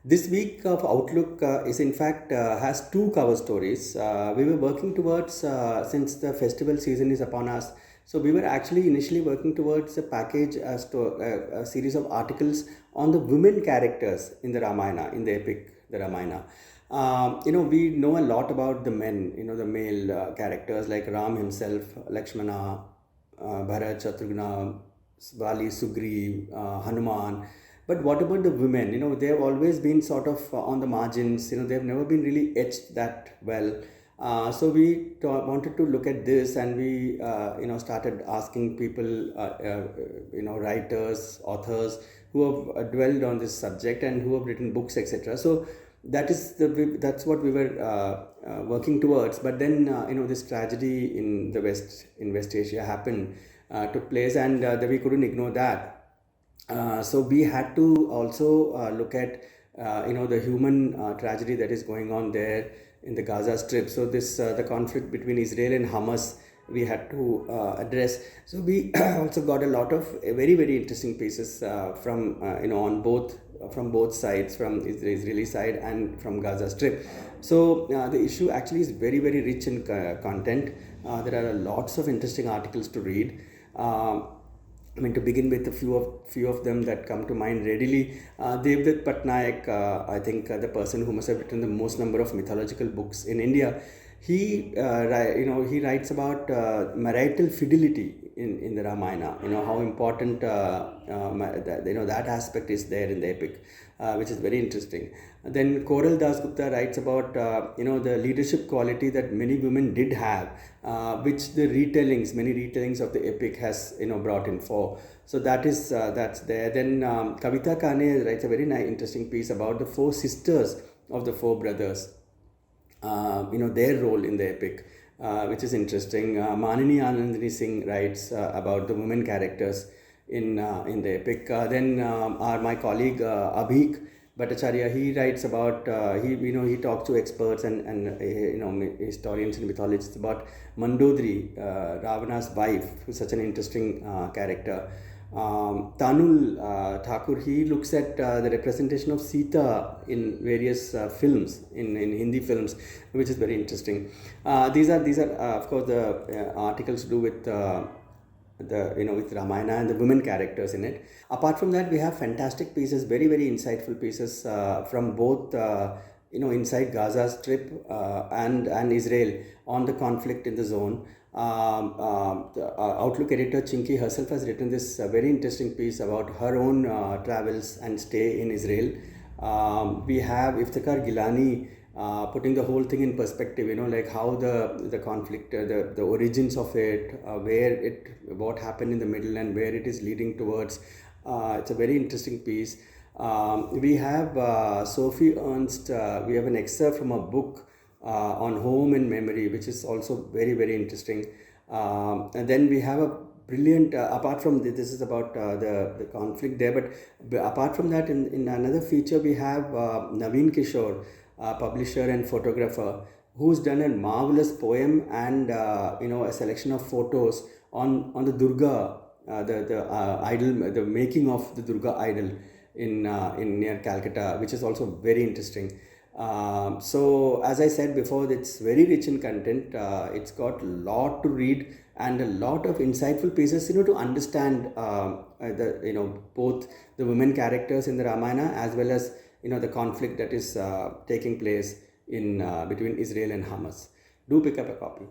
This week of Outlook is in fact has two cover stories. We were working towards since the festival season is upon us. So we were actually initially working towards a package a series of articles on the women characters in the Ramayana, in the epic, the Ramayana. We know a lot about the men, the male characters like Ram himself, Lakshmana, Bharat, Shatrugna, Vali, Sugriv, Hanuman. But what about the women? They have always been sort of on the margins. They've never been really etched that well. So we wanted to look at this, and we started asking people, writers, authors who have dwelled on this subject and who have written books, etc. So that's what we were working towards. But then this tragedy in the West Asia happened, took place, and we couldn't ignore that. So we had to also look at the human tragedy that is going on there in the Gaza Strip. So this the conflict between Israel and Hamas we had to address. So we also got a lot of very very interesting pieces from on both from both sides, from the Israeli side and from Gaza Strip. So the issue actually is very very rich in content. There are lots of interesting articles to read. To begin with, a few of them that come to mind readily. Devdutt Patnaik, I think the person who must have written the most number of mythological books in India, he writes about marital fidelity in the Ramayana. How important that aspect is there in the epic, which is very interesting. Then Koral Dasgupta writes about the leadership quality that many women did have, which many retellings of the epic has brought in for. So that's there. Then Kavita Kane writes a very interesting piece about the four sisters of the four brothers. Their role in the epic, which is interesting. Manini Anandini Singh writes about the women characters in the epic. Then my colleague Abhik Bhattacharya, he writes about he talks to experts and historians and mythologists about Mandodari, Ravana's wife, who's such an interesting character. Tanul Thakur, he looks at the representation of Sita in various films, in Hindi films, which is very interesting. These are of course the articles to do with with Ramayana and the women characters in it. Apart from that, we have fantastic pieces, very very insightful pieces from both inside Gaza Strip and Israel on the conflict in the zone. The Outlook editor Chinky herself has written this very interesting piece about her own travels and stay in Israel. We have Iftikhar Gilani putting the whole thing in perspective, like how the conflict, the origins of it, what happened in the middle and where it is leading towards. It's a very interesting piece. We have Sophie Ernst, we have an excerpt from a book on home and memory, which is also very very interesting. And then we have a brilliant apart from this is about the conflict there, but apart from that, in another feature we have Naveen Kishore, publisher and photographer, who's done a marvelous poem and a selection of photos on the Durga, the idol, the making of the Durga idol in near Calcutta, which is also very interesting. So as I said before, it's very rich in content. It's got a lot to read and a lot of insightful pieces, to understand both the women characters in the Ramayana as well as the conflict that is taking place in between Israel and Hamas. Do pick up a copy.